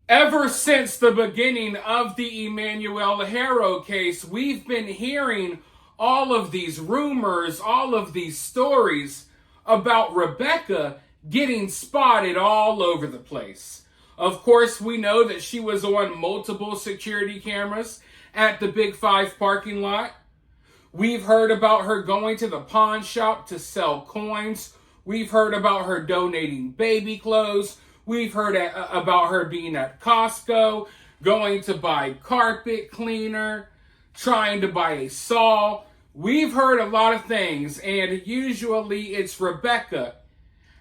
Ever since the beginning of the Emmanuel Haro case, we've been hearing all of these rumors, all of these stories about Rebecca getting spotted all over the place. Of course, we know that she was on multiple security cameras at the Big Five parking lot. We've heard about her going to the pawn shop to sell coins. We've heard about her donating baby clothes. We've heard about her being at Costco, going to buy carpet cleaner, trying to buy a saw. We've heard a lot of things, and usually it's Rebecca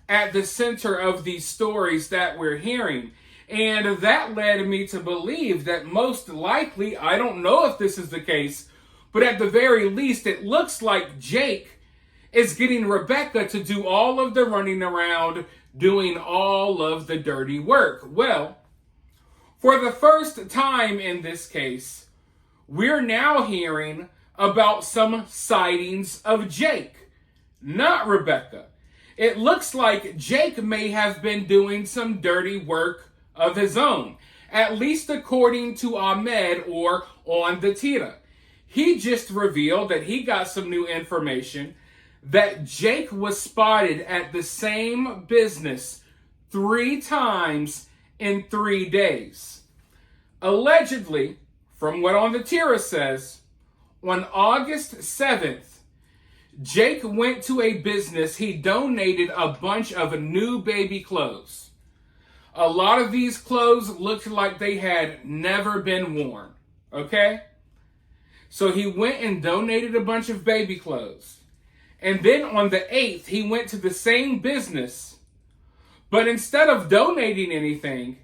at the center of these stories that we're hearing. And that led me to believe that most likely, I don't know if this is the case, but at the very least, it looks like Jake is getting Rebecca to do all of the running around, doing all of the dirty work. Well, for the first time in this case, we're now hearing about some sightings of Jake, not Rebecca. It looks like Jake may have been doing some dirty work of his own, at least according to Ahmed or on the Tira. He just revealed that he got some new information that Jake was spotted at the same business 3 times in 3 days. Allegedly, from what On the Tira says, on August 7th, Jake went to a business. He donated a bunch of new baby clothes. A lot of these clothes looked like they had never been worn, okay? So he went and donated a bunch of baby clothes. And then on the 8th, he went to the same business, but instead of donating anything,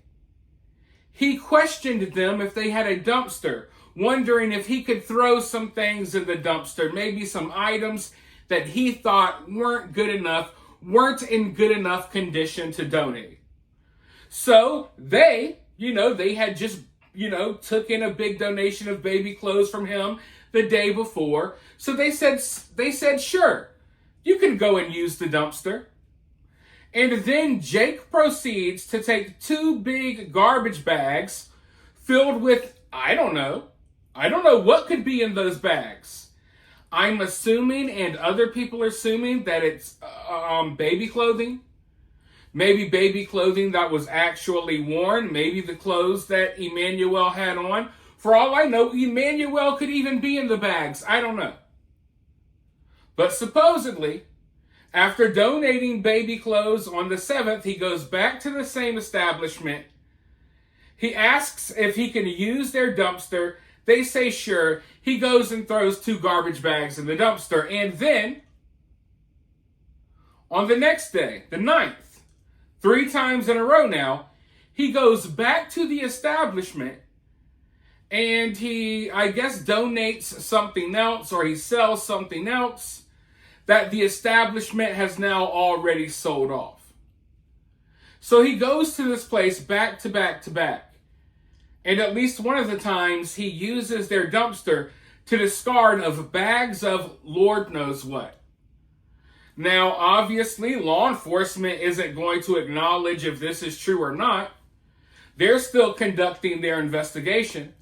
he questioned them if they had a dumpster, wondering if he could throw some things in the dumpster, maybe some items that he thought weren't in good enough condition to donate. So they had just, took in a big donation of baby clothes from him the day before. So they said, sure, you can go and use the dumpster. And then Jake proceeds to take 2 big garbage bags filled with, I don't know what could be in those bags. I'm assuming, and other people are assuming, that it's baby clothing. Maybe baby clothing that was actually worn. Maybe the clothes that Emmanuel had on. For all I know, Emmanuel could even be in the bags. I don't know. But supposedly, after donating baby clothes on the 7th, he goes back to the same establishment. He asks if he can use their dumpster. They say sure. He goes and throws 2 garbage bags in the dumpster. And then, on the next day, the 9th, 3 times in a row now, he goes back to the establishment and he, I guess, donates something else, or he sells something else that the establishment has now already sold off. So he goes to this place back to back to back. And at least one of the times he uses their dumpster to discard of bags of Lord knows what. Now, obviously, law enforcement isn't going to acknowledge if this is true or not. They're still conducting their investigation.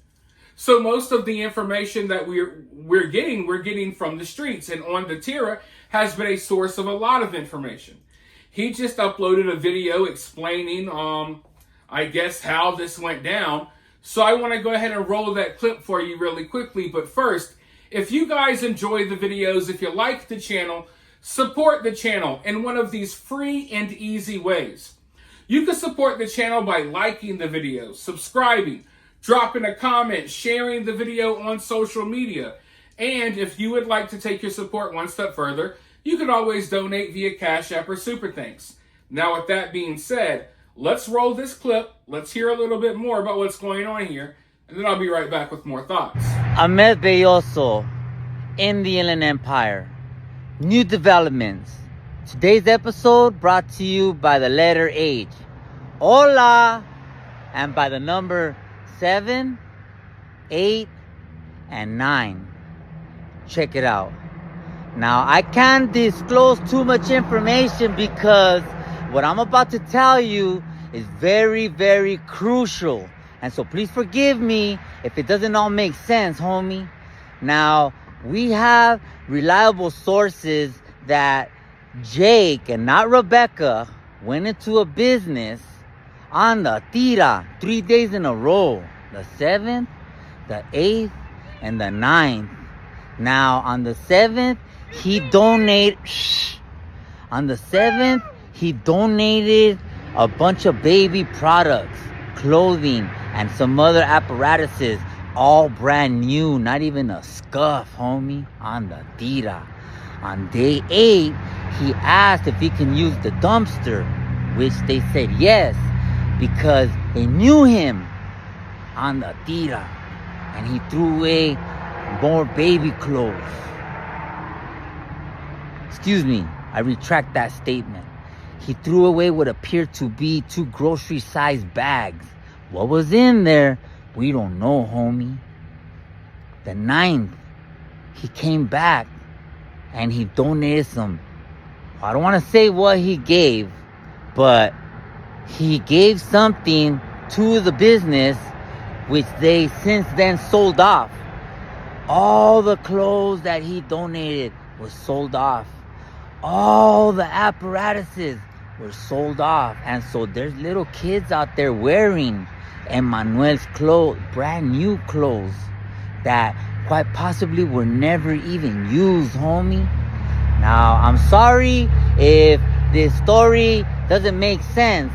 So most of the information that we're getting from the streets. And On the Tira has been a source of a lot of information. He just uploaded a video explaining, I guess, how this went down. So I want to go ahead and roll that clip for you really quickly. But first, if you guys enjoy the videos, if you like the channel, support the channel in one of these free and easy ways. You can support the channel by liking the video, subscribing, dropping a comment, sharing the video on social media. And if you would like to take your support one step further, you can always donate via Cash App or Super Thanks. Now, with that being said, let's roll this clip. Let's hear a little bit more about what's going on here, and then I'll be right back with more thoughts. Ahmed Belloso in the Inland Empire. New developments. Today's episode brought to you by the letter H. Hola! And by the number 7, 8, and 9. Check it out. Now, I can't disclose too much information because what I'm about to tell you is very, very crucial. And so please forgive me if it doesn't all make sense, homie. Now, we have reliable sources that Jake and not Rebecca went into a business on the tira 3 days in a row. The 7th, the 8th, and the 9th. Now, on the 7th, he donated a bunch of baby products, clothing, and some other apparatuses, all brand new, not even a scuff, homie, on the tira. On day 8, he asked if he can use the dumpster, which they said yes, because they knew him on the tira, and he threw away more baby clothes. Excuse me, I retract that statement. He threw away what appeared to be 2 grocery-sized bags. What was in there, we don't know, homie. The 9th, he came back and he donated some, I don't want to say what he gave, but he gave something to the business which they since then sold off. All the clothes that he donated was sold off. All the apparatuses were sold off. And so there's little kids out there wearing Emmanuel's clothes, brand new clothes, that quite possibly were never even used, homie. Now, I'm sorry if this story doesn't make sense,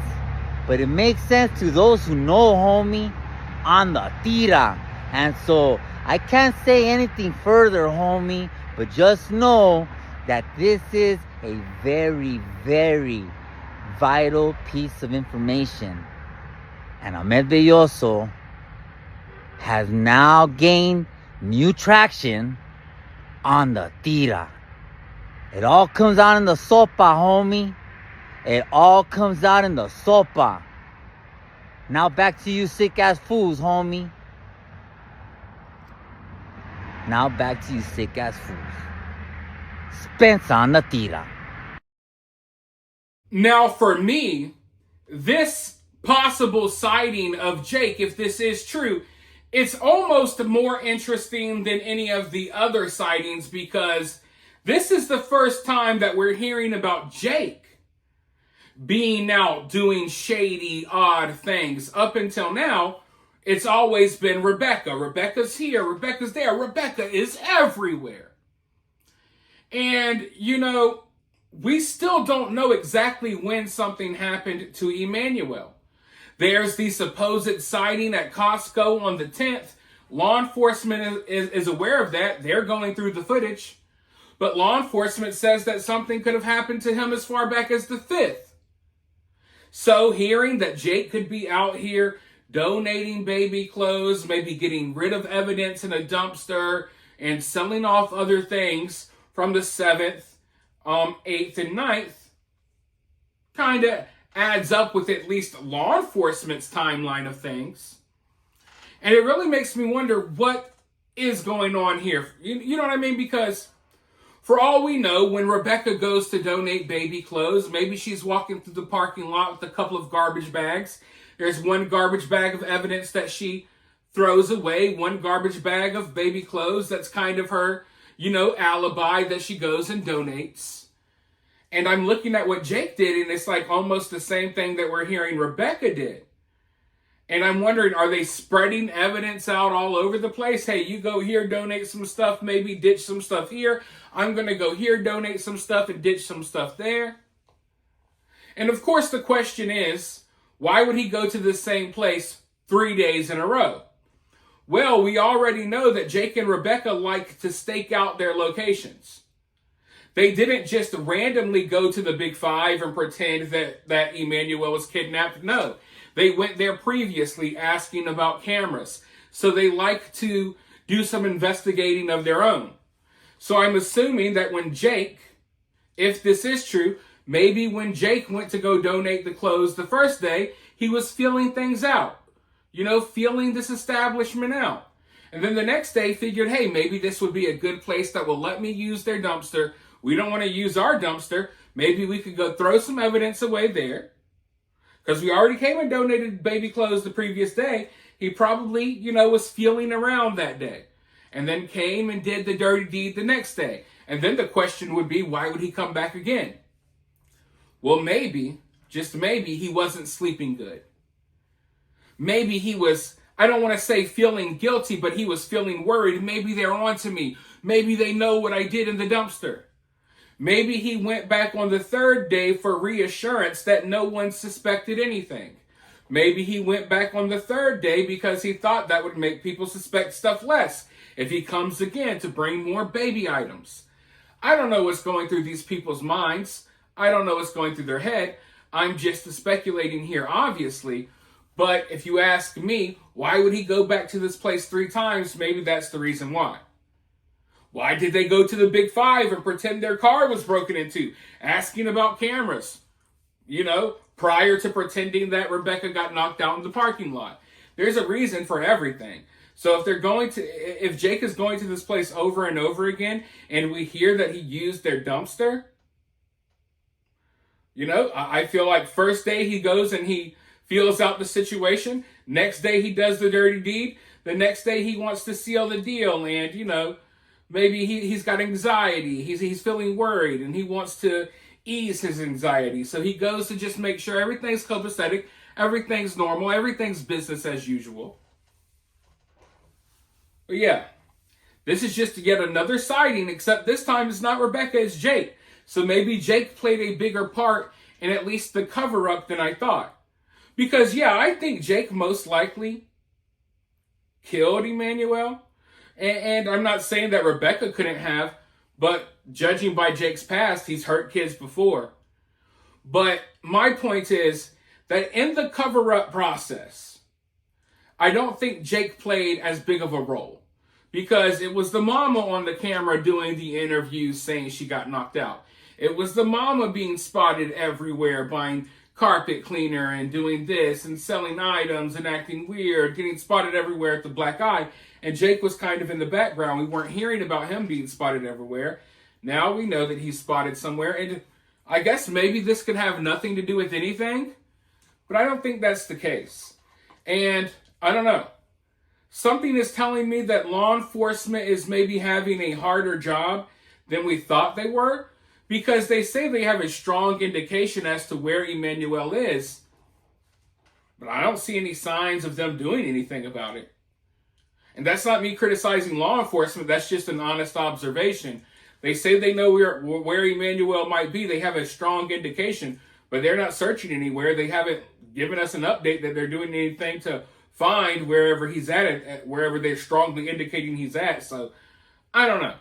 but it makes sense to those who know, homie, on the tira. And so I can't say anything further, homie, but just know that this is a very, very vital piece of information. And Ahmed Belloso has now gained new traction on the tira. It all comes out in the sopa, homie. It all comes out in the sopa. Now back to you sick-ass fools, homie. Now back to you sick-ass fools. Spence on the tira. Now, for me, this possible sighting of Jake, if this is true, it's almost more interesting than any of the other sightings, because this is the first time that we're hearing about Jake being out doing shady, odd things. Up until now, it's always been Rebecca. Rebecca's here, Rebecca's there, Rebecca is everywhere. And, you know, we still don't know exactly when something happened to Emmanuel. There's the supposed sighting at Costco on the 10th. Law enforcement is aware of that. They're going through the footage. But law enforcement says that something could have happened to him as far back as the 5th. So hearing that Jake could be out here donating baby clothes, maybe getting rid of evidence in a dumpster, and selling off other things from the 7th, 8th, and 9th, kind of adds up with at least law enforcement's timeline of things. And it really makes me wonder what is going on here. You know what I mean? Because for all we know, when Rebecca goes to donate baby clothes, maybe she's walking through the parking lot with a couple of garbage bags. There's one garbage bag of evidence that she throws away, one garbage bag of baby clothes that's kind of her, alibi that she goes and donates. And I'm looking at what Jake did, and it's like almost the same thing that we're hearing Rebecca did. And I'm wondering, are they spreading evidence out all over the place? Hey, you go here, donate some stuff, maybe ditch some stuff here. I'm going to go here, donate some stuff, and ditch some stuff there. And of course, the question is, why would he go to the same place 3 days in a row? Well, we already know that Jake and Rebecca like to stake out their locations. They didn't just randomly go to the Big Five and pretend that Emmanuel was kidnapped. No, they went there previously asking about cameras. So they like to do some investigating of their own. So I'm assuming that when Jake, if this is true, maybe when Jake went to go donate the clothes the first day, he was feeling things out. Feeling this establishment out. And then the next day figured, hey, maybe this would be a good place that will let me use their dumpster. We don't want to use our dumpster. Maybe we could go throw some evidence away there. Because we already came and donated baby clothes the previous day. He probably, was feeling around that day. And then came and did the dirty deed the next day. And then the question would be, why would he come back again? Well, maybe, just maybe, he wasn't sleeping good. Maybe he was, I don't want to say feeling guilty, but he was feeling worried. Maybe they're on to me. Maybe they know what I did in the dumpster. Maybe he went back on the third day for reassurance that no one suspected anything. Maybe he went back on the third day because he thought that would make people suspect stuff less if he comes again to bring more baby items. I don't know what's going through these people's minds. I don't know what's going through their head. I'm just speculating here, obviously. But if you ask me, why would he go back to this place 3 times? Maybe that's the reason why. Why did they go to the Big Five and pretend their car was broken into? Asking about cameras, prior to pretending that Rebecca got knocked out in the parking lot. There's a reason for everything. So if Jake is going to this place over and over again, and we hear that he used their dumpster, I feel like first day he goes and he feels out the situation. Next day he does the dirty deed. The next day he wants to seal the deal, and maybe he's got anxiety. He's feeling worried, and he wants to ease his anxiety. So he goes to just make sure everything's copacetic, everything's normal, everything's business as usual. But yeah, this is just yet another sighting, except this time it's not Rebecca, it's Jake. So maybe Jake played a bigger part in at least the cover-up than I thought. Because I think Jake most likely killed Emmanuel. And I'm not saying that Rebecca couldn't have, but judging by Jake's past, he's hurt kids before. But my point is that in the cover-up process, I don't think Jake played as big of a role. Because it was the mama on the camera doing the interview saying she got knocked out. It was the mama being spotted everywhere buying carpet cleaner and doing this and selling items and acting weird, getting spotted everywhere at the Black Eye. And Jake was kind of in the background. We weren't hearing about him being spotted everywhere. Now we know that he's spotted somewhere. And I guess maybe this could have nothing to do with anything. But I don't think that's the case. And I don't know. Something is telling me that law enforcement is maybe having a harder job than we thought they were. Because they say they have a strong indication as to where Emmanuel is. But I don't see any signs of them doing anything about it. And that's not me criticizing law enforcement. That's just an honest observation. They say they know where Emmanuel might be. They have a strong indication. But they're not searching anywhere. They haven't given us an update that they're doing anything to find wherever he's at, wherever they're strongly indicating he's at. So, I don't know.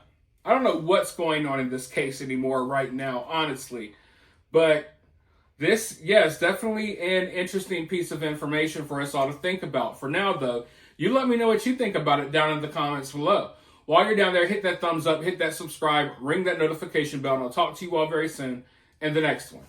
I don't know what's going on in this case anymore right now, honestly. But this, yes, definitely an interesting piece of information for us all to think about. For now, though, you let me know what you think about it down in the comments below. While you're down there, hit that thumbs up, hit that subscribe, ring that notification bell, and I'll talk to you all very soon in the next one.